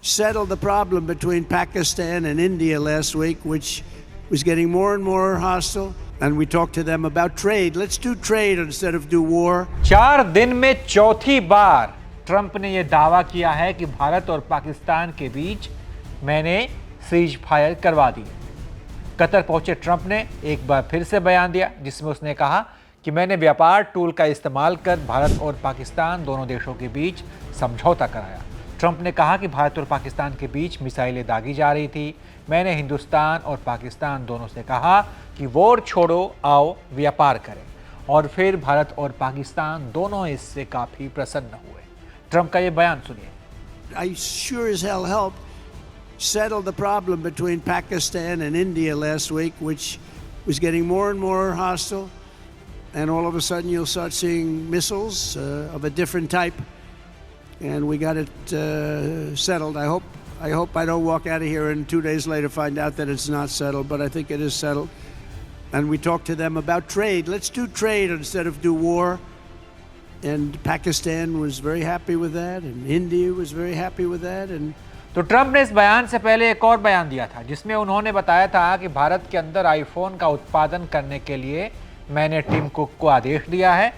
settled the problem between Pakistan and India last week, which was getting more and more hostile. And we talked to them about trade. Let's do trade instead of do war. 4 दिन में चौथी बार Trump ने यह दावा किया है कि भारत और पाकिस्तान के बीच मैंने सीज फायर करवा दी। कतर पहुंचे ट्रंप ने एक बार फिर से बयान दिया जिसमें उसने कहा कि मैंने व्यापार टूल का इस्तेमाल कर भारत और पाकिस्तान दोनों देशों के बीच समझौता कराया। ट्रंप ने कहा कि भारत और पाकिस्तान के बीच मिसाइलें दागी जा रही थी। मैंने हिंदुस्तान और पाकिस्तान दोनों से कहा कि वॉर छोड़ो, आओ व्यापार करें, और फिर भारत और पाकिस्तान दोनों इससे काफ़ी प्रसन्न हुए। ट्रंप का ये बयान सुनिए। I sure as hell helped settle the problem between Pakistan and India last week, which was getting more and more hostile. And all of a sudden you'll start seeing missiles of a different type. And we got it settled. I hope I don't walk out of here and 2 days later find out that it's not settled, but I think it is settled. And we talked to them about trade. Let's do trade instead of do war. And Pakistan was very happy with that, and India was very happy with that. And तो Trump ने इस बयान से पहले एक और बयान दिया था जिसमें उन्होंने बताया था कि भारत के अंदर आईफोन का उत्पादन करने के लिए मैंने टिम कुक को आदेश दिया है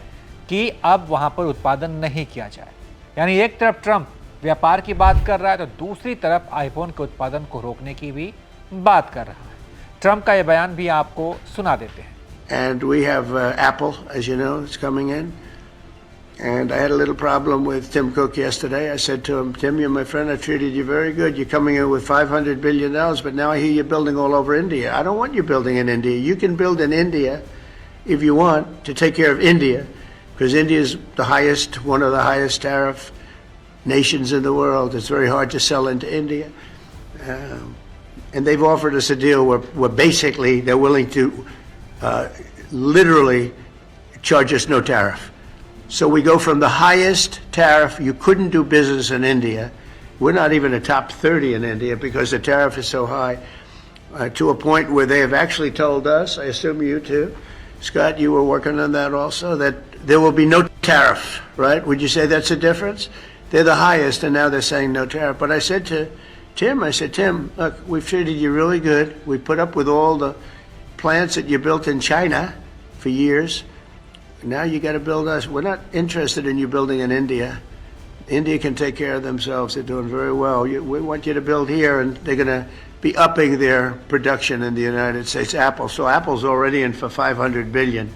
कि अब वहां पर उत्पादन नहीं किया जाए। यानी एक तरफ ट्रंप व्यापार की बात कर रहा है तो दूसरी तरफ आईफोन के उत्पादन को रोकने की भी बात कर रहा है। ट्रंप का यह बयान भी आपको सुना देते हैं। And we have Apple, as you know, it's coming in. And I had a little problem with Tim Cook yesterday. I said to him, Tim, you're my friend. I treated you very good. You're coming in with $500 billion, but now I hear you're building all over India. I don't want you building in India. You can build in India if you want to take care of India, because India is one of the highest tariff nations in the world. It's very hard to sell into India. And they've offered us a deal where basically they're willing to literally charge us no tariff. So we go from the highest tariff, you couldn't do business in India. We're not even a top 30 in India because the tariff is so high, to a point where they have actually told us, I assume you too, Scott, you were working on that also, that there will be no tariff, right? Would you say that's a difference? They're the highest and now they're saying no tariff. But I said to Tim, look, we've treated you really good. We put up with all the plants that you built in China for years. Now you got to build us. We're not interested in you building in India. India can take care of themselves. They're doing very well. We want you to build here, and they're going to be upping their production in the United States. Apple. So Apple's already in for $500 billion.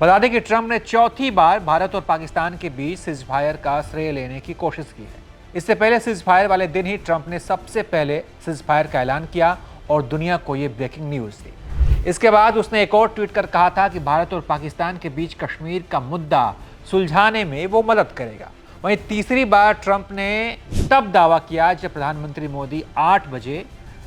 बता दें कि Trump ने चौथी बार भारत और पाकिस्तान के बीच cease fire का श्रेय लेने की कोशिश की है। इससे पहले सीज फायर वाले दिन ही ट्रंप ने सबसे पहले सीज फायर का ऐलान किया और दुनिया को ये ब्रेकिंग न्यूज़ दी। इसके बाद उसने एक और ट्वीट कर कहा था कि भारत और पाकिस्तान के बीच कश्मीर का मुद्दा सुलझाने में वो मदद करेगा। वहीं तीसरी बार ट्रंप ने तब दावा किया जब प्रधानमंत्री मोदी 8 बजे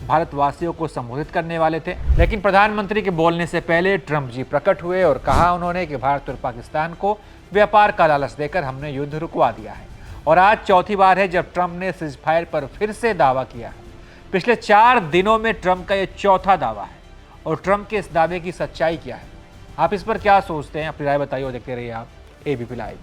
भारतवासियों को संबोधित करने वाले थे, लेकिन प्रधानमंत्री के बोलने से पहले ट्रंप जी प्रकट हुए और कहा उन्होंने कि भारत और पाकिस्तान को व्यापार का लालच देकर हमने युद्ध रुकवा दिया है। और आज चौथी बार है जब ट्रंप ने सीज फायर पर फिर से दावा किया है। पिछले 4 दिनों में ट्रंप का यह चौथा दावा है। और ट्रंप के इस दावे की सच्चाई क्या है, आप इस पर क्या सोचते हैं? अपनी राय बताइए और देखते रहिए आप एबीपी लाइव।